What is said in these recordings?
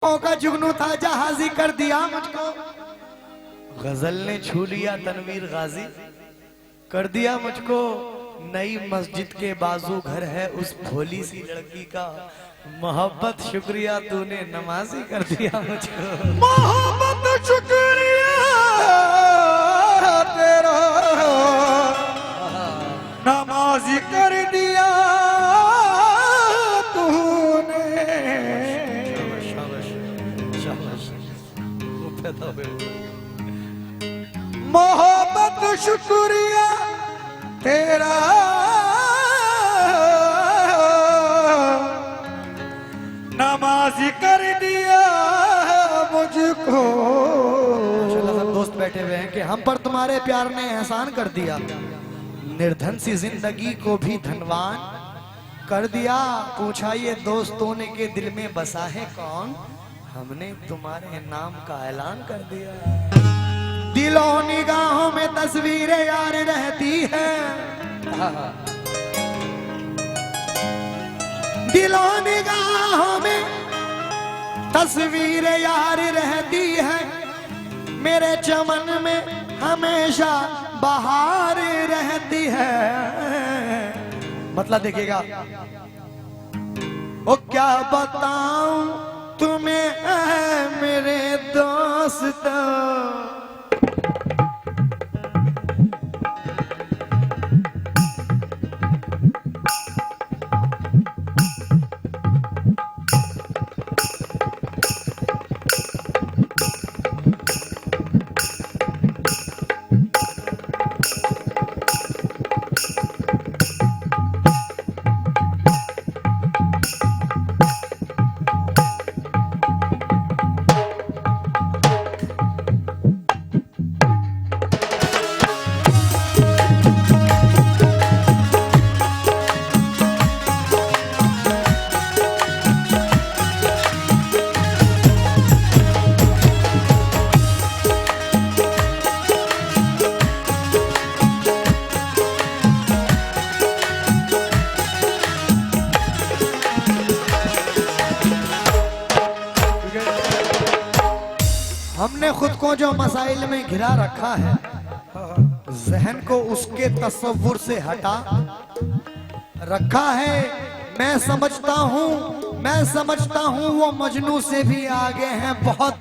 का जुगनू था जहाजी कर दिया मुझको। गजल ने छू लिया तनवीर गाजी कर दिया मुझको। नई मस्जिद के बाजू घर है उस भोली सी लड़की का। मोहब्बत शुक्रिया तूने नमाजी कर दिया मुझको। मोहब्बत शुक्रिया तेरा नमाजी कर दिया तूने। मोहब्बत शुक्रिया तेरा नमाजी कर दिया मुझको। दोस्त बैठे हुए हैं कि हम पर तुम्हारे प्यार ने एहसान कर दिया। निर्धन सी जिंदगी को भी धनवान कर दिया। पूछा ये दोस्तों ने के दिल में बसा है कौन। हमने तुम्हारे नाम का ऐलान कर दिया। दिलों निगाहों में तस्वीरें यार रहती है। दिलों निगाहों में तस्वीरें यार रहती है। मेरे चमन में हमेशा बहार रहती है। मतलब देखिएगा ओ क्या बताऊं तुम्हें मेरे दोस्त। हमने खुद को जो मसाइल में घिरा रखा है, जहन को उसके तस्वुर से हटा रखा है। मैं समझता हूँ वो मजनू से भी आगे हैं बहुत।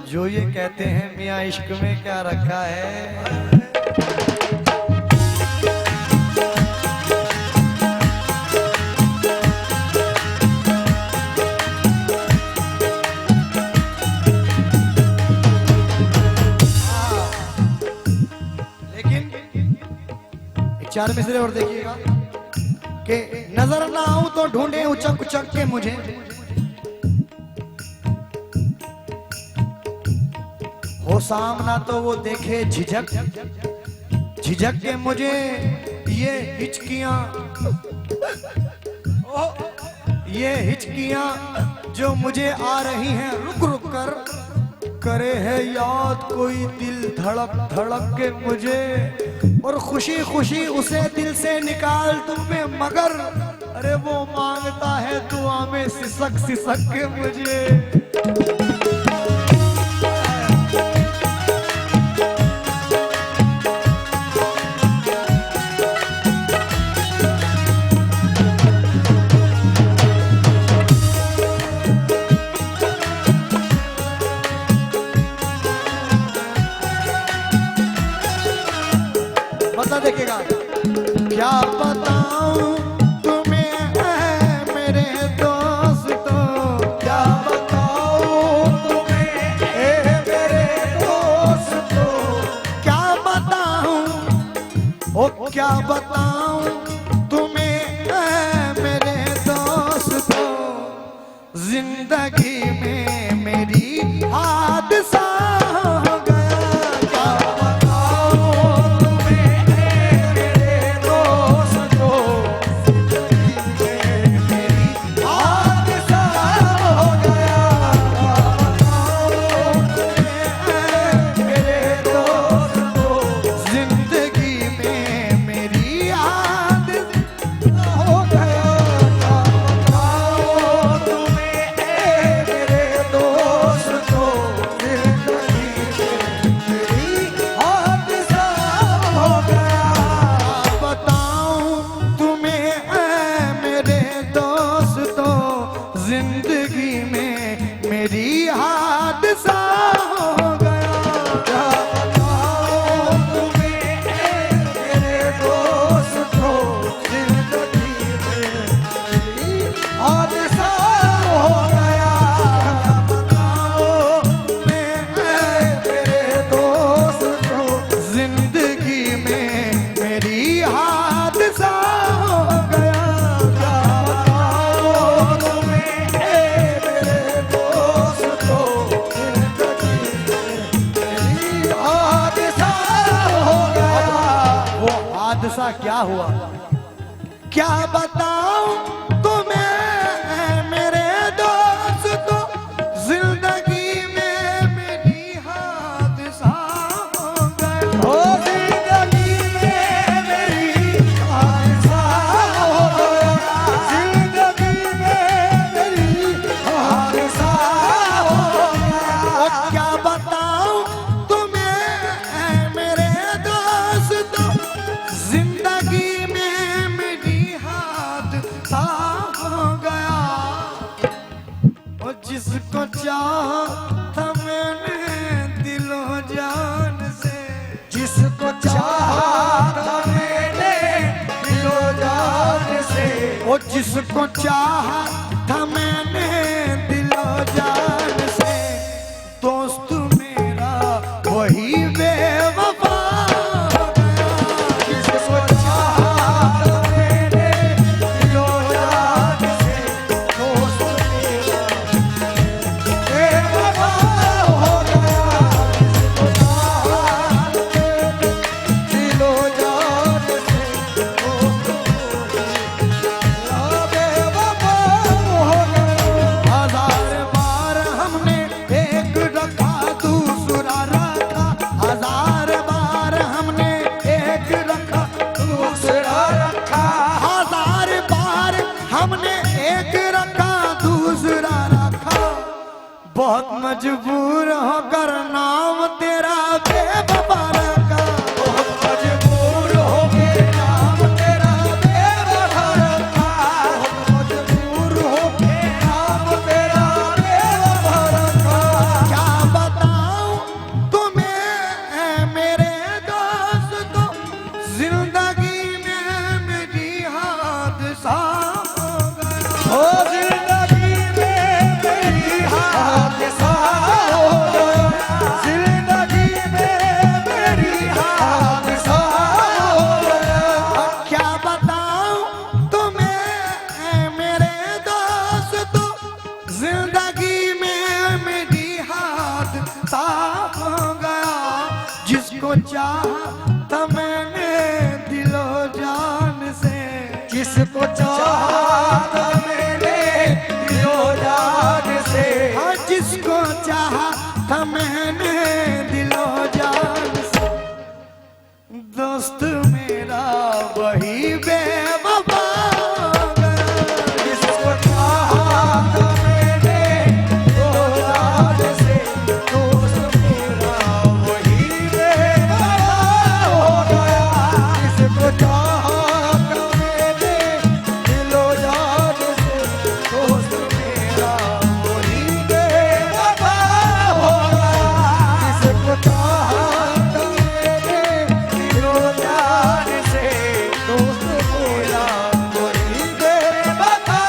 जो ये कहते हैं मियाँ इश्क में क्या रखा है। चार मिसरे और देखिएगा कि नजर ना आऊं तो ढूंढे उचक उचक के मुझे। हो सामना तो वो देखे झिझक झिझक के मुझे। ये हिचकियां जो मुझे आ रही हैं रुक रुक कर। करे है याद कोई दिल धड़क धड़क के मुझे। और खुशी खुशी उसे दिल से निकाल तुम्हें मगर। अरे वो मांगता है दुआ में सिसक सिसक के मुझे। देखिएगा क्या बताऊं तुम्हें मेरे दोस्तों। क्या बताऊं तुम्हें मेरे दोस्तों। क्या बताऊं ओ क्या बताऊं तुम्हें मेरे दोस्तों। जिंदगी में मेरी हादसा ऐसा क्या हुआ, क्या बताऊं तुम्हें मेरे दोस्त, जिंदगी में मेरी हादसा हो गया। ओ जिंदगी में मेरी हादसा हो गया, जिंदगी में मेरी हादसा हो गया। क्या बताऊं तुम्हें मेरे दोस्त, जिंदगी में मेरी हादसा हो गया। और जिसको चाहा था मैंने दिलो जान से, जिसको चाहा था मैंने दिलो जान से, वो जिसको चाहा था मैंने दिलो जान से, दोस्त मेरा वही बेवफा हो गया। जिसको चाहा था मैंने दिलो जान से, दोस्त मेरा बेवफा हो गया। जिसको चाहा दिलो जान से, दोस्त मेरा बेवफा हो गया। हजार बार हमने एक रखा दूसरा रखा, हजार बार हमने एक रखा दूसरा रखा, हजार बार हमने एक रखा दूसरा रखा। बहुत मजबूर होकर नाम तेरा बेवफा रखा। बहुत मजबूर हो के नाम तेरा बेवफा रखा, बहुत मजबूर हो के नाम तेरा बेवफा रखा। क्या बताऊं तुम्हें मेरे दोस्त, जिंदगी में मेरी हादसा हो गया। ओ जिंदगी में मेरी हादसा हो गया, जिंदगी में मेरी हादसा हो गया। क्या बताऊं तुम्हें मेरे दोस्त, जिंदगी में मेरी हादसा हो गया। जिसको चाहा था मैंने दिलो जान से, जिसको चाहा था मैंने दिलो जान से, हाँ जिसको चाहा था मैंने दिलो जान से, दोस्त मेरा वही बेवफा हो गया। जिसको चाहा था मैंने दिलो जान से, दोस्त मेरा वही बेवफा हो गया। जिसको चाहा था मैंने दिलो जान से, दोस्त मेरा वही बेवफा हो गया। जिसको चाहा था मैंने दिलो जान से, दोस्त मेरा वही बेवफा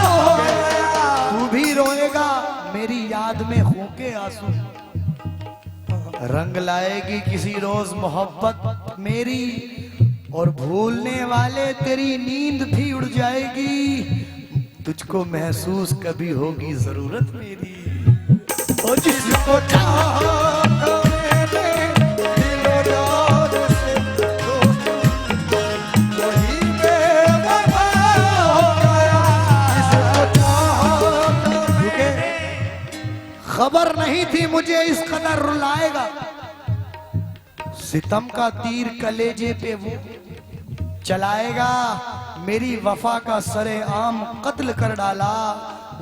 हो गया। तू भी रोएगा मेरी याद में खूके आंसू, रंग लाएगी किसी रोज मोहब्बत मेरी, और भूलने वाले तेरी नींद भी उड़ जाएगी। तुझको महसूस कभी होगी जरूरत मेरी। ओ जिसको चाहा था मैंने दिलो जान से, दोस्त वही बेवफा हो गया। जिसको चाहा था रुके, खबर नहीं थी मुझे इस कदर रुलाएगा। सितम का तीर कलेजे पे वो चलाएगा, मेरी वफा का सरे आम कत्ल कर डाला।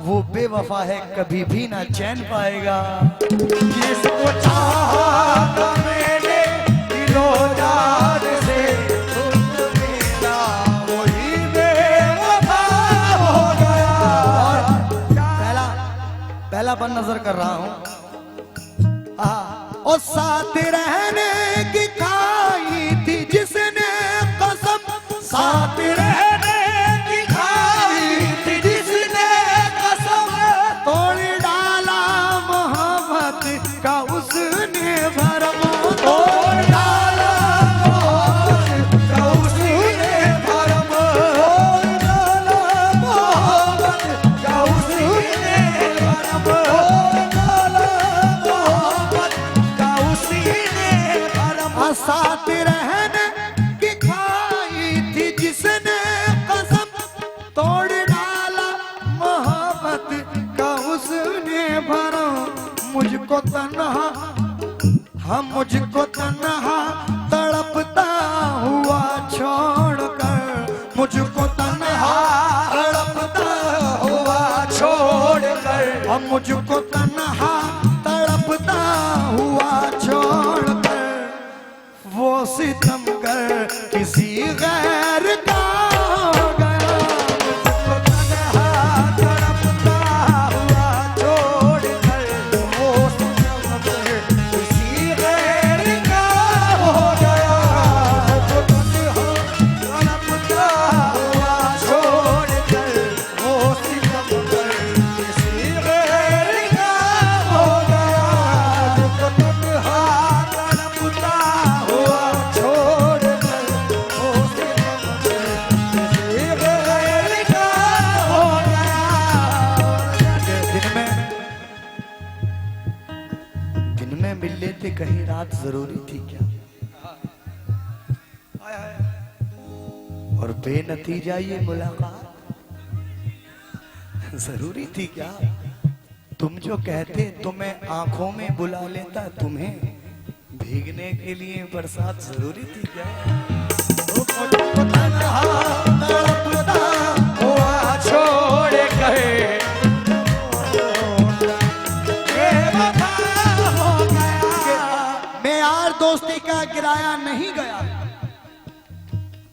वो बेवफा है कभी भी ना चैन पाएगा। जिसको चाहा था मैंने दिलो जान से, दोस्त मेरा वही बेवफा हो गया। पहला बन नजर कर रहा हूं। और साथ रहने की खाई थी जिसने कसम, साथ रहने की खाई थी जिसने कसम, तोड़ डाला मोहब्बत का उसने भरम, तोड़ डाला मोहब्बत का उसने भरम, तोड़ डाला मोहब्बत का उसने भरम, तोड़ डाला मोहब्बत का उसने भरम। मुझको तन्हा, हम मुझको तन्हा तड़पता हुआ छोड़कर, मुझको तन्हा तड़पता हुआ छोड़कर, हम मुझको तन्हा तड़पता हुआ छोड़कर, वो सितमगर किसी गैर का हो गया, मुझको तन्हा तड़पता हुआ छोड़कर, वो सितमगर किसी गैर का हो गया, मुझको तन्हा तड़पता हुआ छोड़कर, वो सितमगर किसी गैर का हो गया, मुझको तन्हा तड़पता हुआ छोड़कर, वो सितमगर किसी गैर का हो गया। दिन में मिल लेते कहीं रात जरूरी थी क्या, और बेनतीजा ये मुलाकात जरूरी थी क्या, तुम जो कहते तुम्हें आंखों में बुला लेता, तुम्हें भीगने के लिए बरसात जरूरी थी क्या, मुझको तन्हा तड़पता हुआ छोड़ गए, बेवफा हो गया। मैं यार दोस्ती का किराया नहीं गया,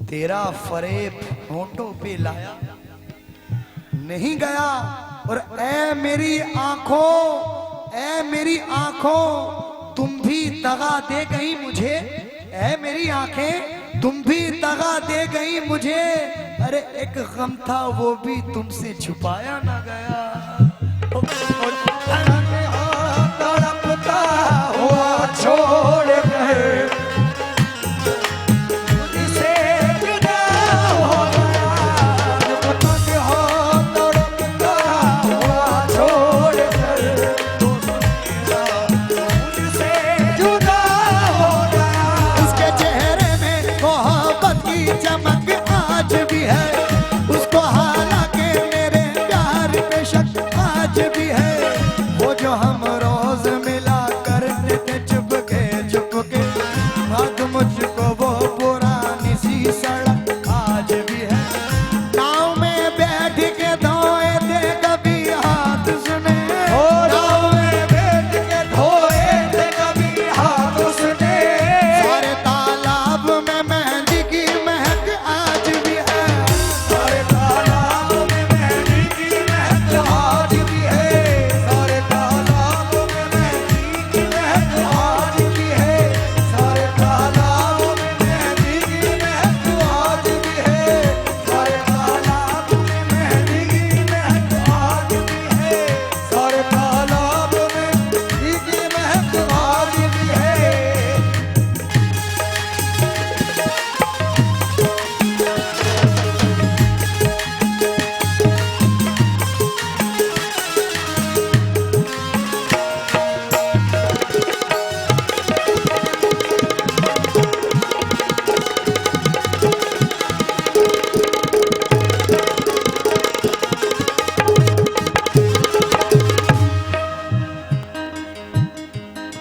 तेरा फरेब होंठों पे लाया नहीं गया, और ऐ मेरी आंखों तुम भी दगा दे गई मुझे, ऐ मेरी आंखें तुम भी दगा दे गई मुझे, अरे एक गम था वो भी तुमसे छुपाया ना गया, तड़पता हुआ छोड़ गए, मुझसे जुदा हो गया, तड़पता हुआ छोड़ कर, मुझसे जुदा हो गया। उसके चेहरे में मोहब्बत की चमक आज भी है, उसको हालांकि मेरे प्यार पे शक आज भी है, वो जो हम रोज मिला करते थे चुपके चुपके, आज मुझको वो पुरानी सी सड़क आज भी है, गाँव में बैठ के धोए थे कभी हाथ सुने, गाँव में बैठ के धोए थे कभी हाथ सुने, सारे तालाब में मेहंदी की महक आज भी है, सारे तालाब में मेहंदी की महक आज भी है, सारे तालाब में मेहंदी की महक आज भी है, सारे तालाब में मेहंदी की महक आज भी है, सारे तालाब में मेहंदी की महक आज भी है, सारे तालाब में मेहंदी की महक आज भी है।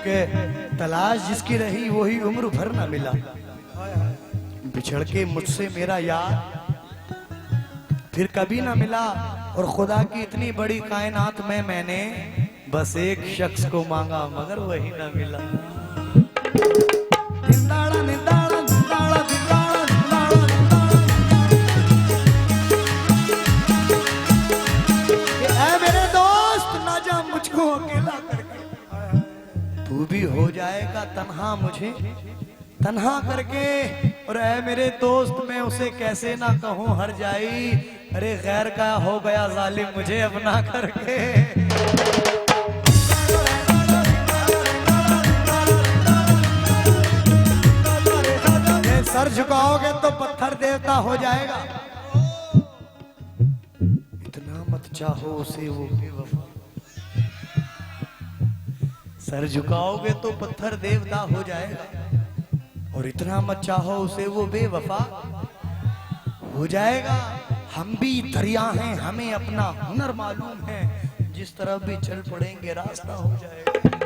के तलाश जिसकी रही वही उम्र भर ना मिला, बिछड़ के मुझसे मेरा यार फिर कभी ना मिला, और खुदा की इतनी बड़ी कायनात में मैंने बस एक शख्स को मांगा मगर वही ना मिला। निंदाड़ा निंदाड़ा निंदाड़ा निंदाड़ा निंदाड़ा निंदाड़ा, ऐ मेरे दोस्त ना जा मुझको अकेला करके, तू भी हो जाएगा तन्हा मुझे तन्हा करके, और ऐ मेरे दोस्त मैं उसे कैसे ना कहूँ हर जाई, अरे गैर का हो गया जालिम मुझे अपना करके। सर झुकाओगे तो पत्थर देवता हो जाएगा, इतना मत चाहो उसे वो बेवफा, सर झुकाओगे तो पत्थर देवता हो जाएगा, और इतना मत चाहो उसे वो बेवफा हो जाएगा। हम भी दरिया हैं, हमें अपना हुनर मालूम है, जिस तरफ भी चल पड़ेंगे रास्ता हो जाएगा।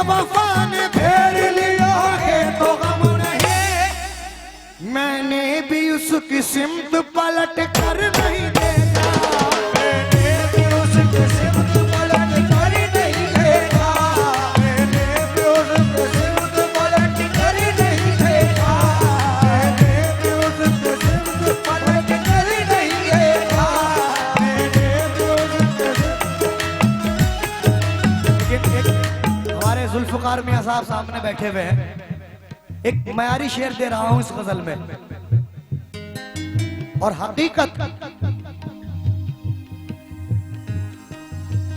वफा ने फेर लिया है तो गम नहीं, मैंने भी उसकी सिमत पलट कर नहीं देखा, मैंने भी उसकी सिमत पलट कर नहीं देखा, मैंने भी उसकी सिमत पलट कर नहीं देखा, मैंने भी उसकी सिमत पलट कर नहीं देखा, मैंने भी उसकी लेकिन एक हमारे जुल्फकार मियां साहब सामने बैठे हुए हैं, एक मयारी शेर दे रहा हूं इस गजल में, और हकीकत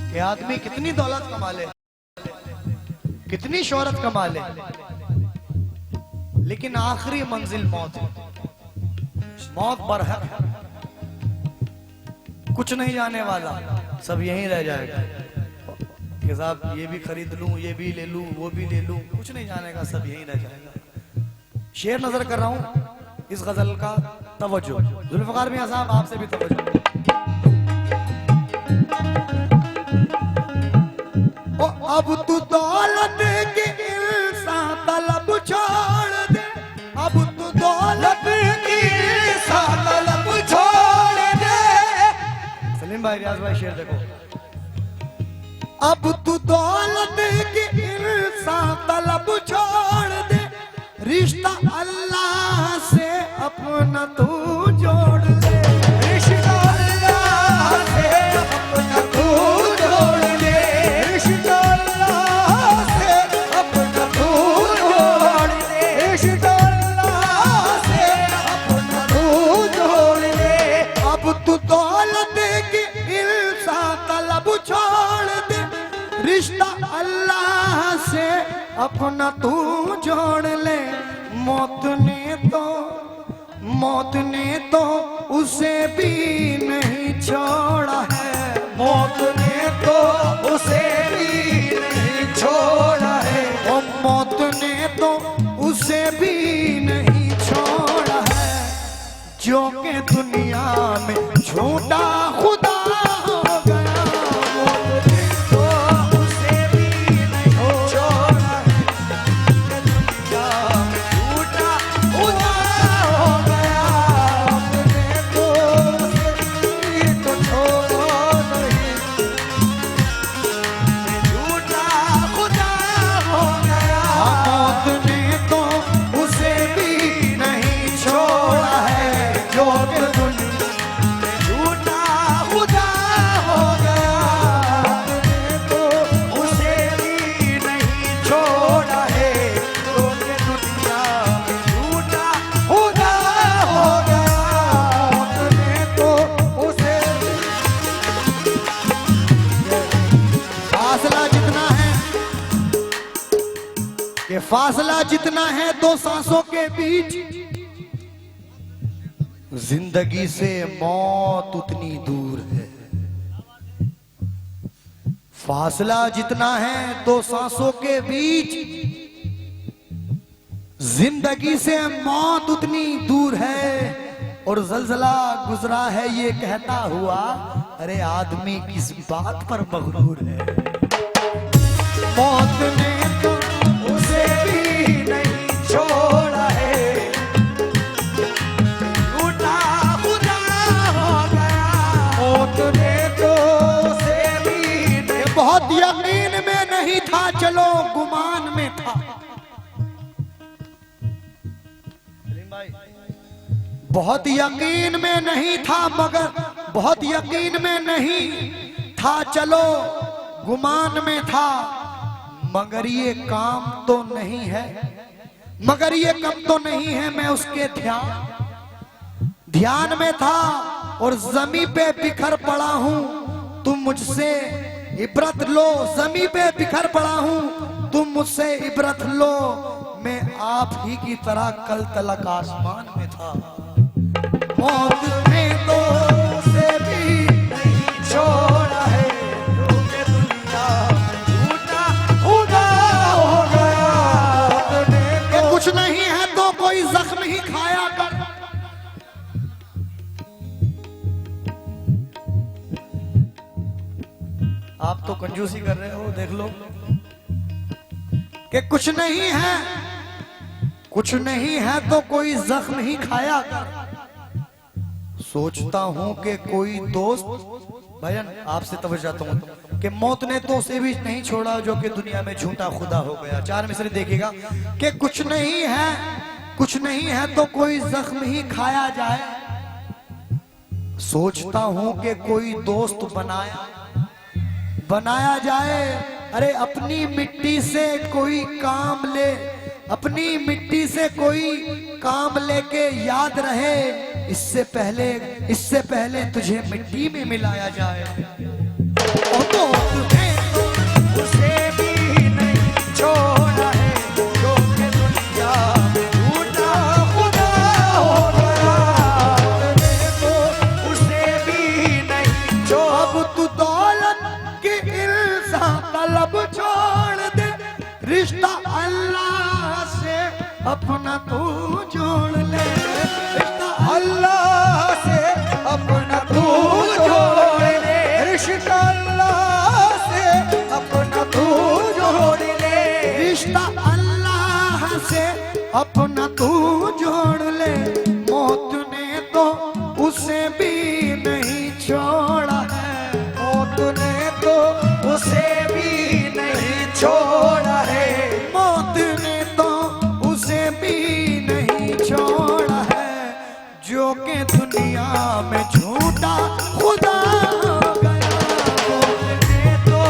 कि आदमी कितनी दौलत कमा ले, कितनी शोहरत कमा ले, लेकिन आखिरी मंजिल मौत है। मौत बरहक है, कुछ नहीं जाने वाला, सब यहीं रह जाएगा कि साहब ये भी खरीद लूं, ये भी ले लूं, वो भी ले लूं, कुछ नहीं जानेगा, सब यहीं रह जाएगा। शेर नजर कर रहा हूं इस गजल का, तवज्जो जुल्फकार मियां साहब आपसे भी तवज्जो। ओ अब तू दौलत के इंसान तलब छोड़ दे, अब तू दौलत की सालब छोड़ दे। सलीम भाई, रियाज भाई शेर देखो। अब तू दौलत के इंसान तलब छोड़ दे, रिश्ता अल्लाह से अपना तू जोड़ दे, रिश्ता अल्लाह से अपना तू जोड़ दे, रिश्ता अल्लाह से अपना तू जोड़ दे, रिश्ता अल्लाह से अपना तू जोड़ दे। अब तू दौलत की इंसान तलब छोड़ दे, रिश्ता अल्लाह से अपना तू जोड़ ले। मौत ने तो उसे भी नहीं छोड़ा है, मौत ने तो उसे भी नहीं छोड़ा है, और मौत ने तो उसे भी नहीं छोड़ा है, जो कि दुनिया में झूठा खुदा हो गया। मौत ने तो उसे भी नहीं छोड़ा है, दुनिया में झूठा खुदा हो गया। मौत ने तो उसे भी तो छोड़ा नहीं, झूठा खुदा हो गया। मौत ने तो उसे भी नहीं छोड़ा है, जो कि दुनिया झूठा खुदा हो गया। मैंने तो उसे भी नहीं छोड़ा है, तो ये दुनिया में झूठा खुदा हो गया। मैंने तो उसे फासला जितना है, ये फासला जितना है दो सांसों के बीच, जिंदगी से मौत उतनी दूर है। फासला जितना है दो सांसों के बीच, जिंदगी से मौत उतनी दूर है। और जलजला गुजरा है ये कहता हुआ, अरे आदमी किस बात पर मगरूर है। मौत ने तो उसे भी नहीं छोड़ा है, झूठा खुदा हो गया। मौत ने तो उसे भी नहीं बहुत यकीन में नहीं था, चलो गुमान में था। बहुत यकीन में नहीं था, मगर बहुत यकीन में नहीं था, चलो गुमान में था। मगर ये काम तो नहीं है, मगर ये कम तो नहीं है, मैं उसके ध्यान में था और जमी पे बिखर पड़ा हूं, तुम मुझसे इबरत लो। जमी पे बिखर पड़ा हूं, तुम मुझसे इबरत लो। मैं आप ही की तरह कल तलक आसमान में था। मौत ने तो उसे भी नहीं छोड़ा है, जो कि दुनिया में झूठा खुदा हो गया। मौत ने कि कुछ नहीं है तो कोई जख्म ही खाया कर। आप तो कंजूसी कर रहे हो, देख लो। कि कुछ नहीं है, कुछ नहीं है तो कोई जख्म ही खाया कर। सोचता हूं कि कोई दोस्त, भजन आपसे तवज्जो चाहता हूं कि मौत ने तो उसे भी नहीं छोड़ा जो कि दुनिया में झूठा खुदा हो गया। 4 मिसरे देखिएगा कि कुछ नहीं है, कुछ नहीं है तो कोई जख्म ही खाया जाए। सोचता हूं कि कोई दोस्त बनाया जाए। अरे अपनी मिट्टी से कोई काम ले, अपनी मिट्टी से कोई काम लेके याद रहे, इससे पहले तुझे मिट्टी में मिलाया जाए। ओ दोस्त है तो उसे भी नहीं छोड़ा है जो कि दुनिया में झूठा खुदा हो गया। तो उसे भी नहीं छोड़ा। अब तू दौलत की इल्ज़ा तलब छोड़ दे, रिश्ता अल्लाह से अपना तू जोड़ ले। रिश्ता अल्लाह से अपना तू जोड़ ले, रिश्ता अल्लाह से अपना तू जोड़ ले, रिश्ता अल्लाह से अपना तू जोड़ ले। मौत ने तो उसे भी नहीं छोड़ा है, मौत ने तो उसे भी नहीं छोड़ा है, मौत ने तो उसे भी नहीं छोड़ा है जो कि दुनिया में झूठा खुदा हो गया। मौत ने तो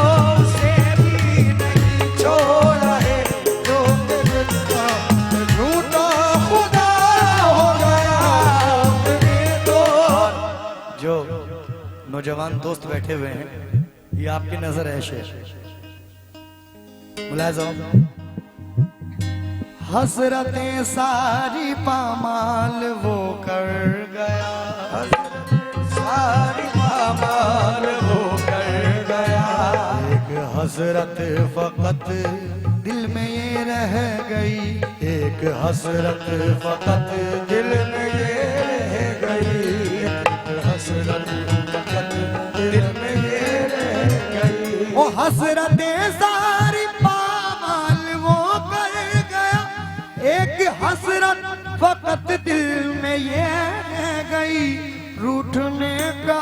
उसे भी नहीं छोड़ा है जो कि दुनिया में झूठा खुदा हो गया। मौत ने तो, जो नौजवान दोस्त बैठे हुए हैं, ये आपकी नजर है शेर, मुलाज़ा। हसरतें सारी पामाल वो कर गया, सारी पामाल वो कर गया। एक हसरत फकत दिल में ये रह गई, एक हसरत फकत दिल में ये रह गई, एक हसरत फकत दिल में ये रह गई। वो हसरतें सारी पामाल वो कर गया, एक हसरत फकत दिल में ये रह गई। रूठने का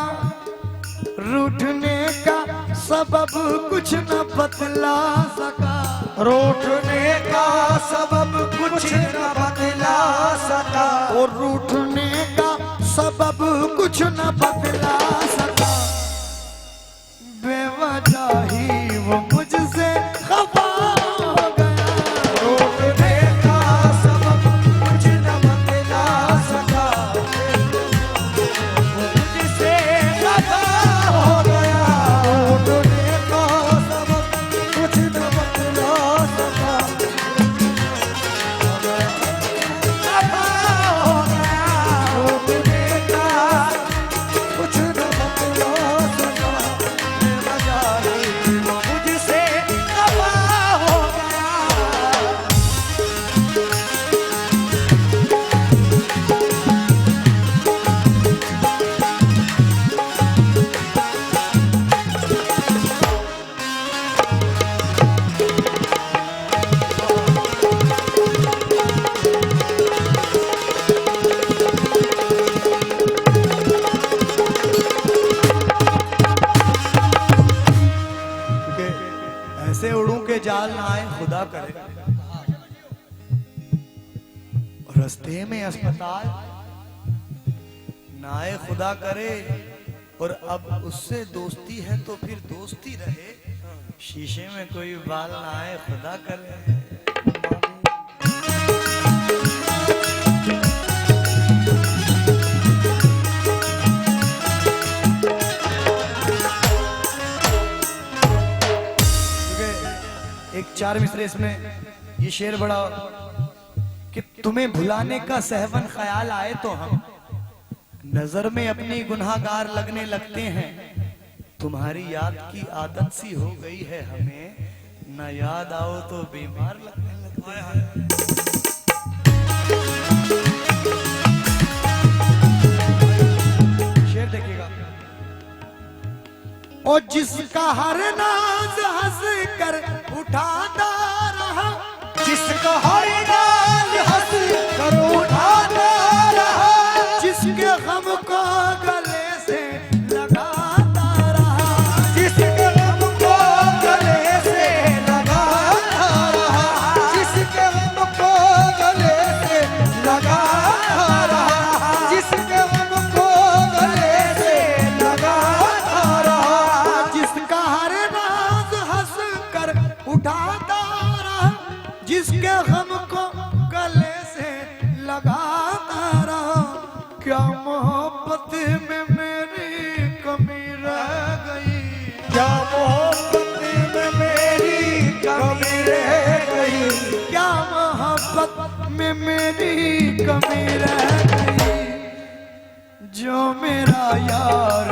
सबब कुछ न बतला सका, रूठने का सबब कुछ न बतला सका, और रूठने का सबब कुछ न बतला सका। बेवजह ही वो मुझसे खफा हो गया, रूठने का सबब कुछ न बतला सका, मुझसे खफा हो गया, रूठने का सबब कुछ न बतला सका, खफा हो गया, रूठने का कुछ न बतला सका। मुझसे खफा हो गया। ऐसे उड़ूं के जाल ना आए खुदा करे, रास्ते में अस्पताल ना आए खुदा करे, और अब उससे दोस्ती है तो फिर दोस्ती रहे, शीशे में कोई बाल ना आए खुदा करे। एक 4 मिसरे इसमें ये शेर बड़ा कि तुम्हें भुलाने का सहवन ख्याल आए तो हम नजर में अपनी गुनाहगार लगने लगते हैं। तुम्हारी याद की आदत सी हो गई है हमें, न याद आओ तो बीमार लगने लगते हैं। शेर देखिएगा। और जिसका हर नाज हंस कर उठाता रहा, जिसके गम को गले से लगाता रहा, क्या मोहब्बत में मेरी कमी रह गई, क्या मोहब्बत में मेरी कमी रह गई, क्या मोहब्बत में मेरी कमी रह गई। जो मेरा यार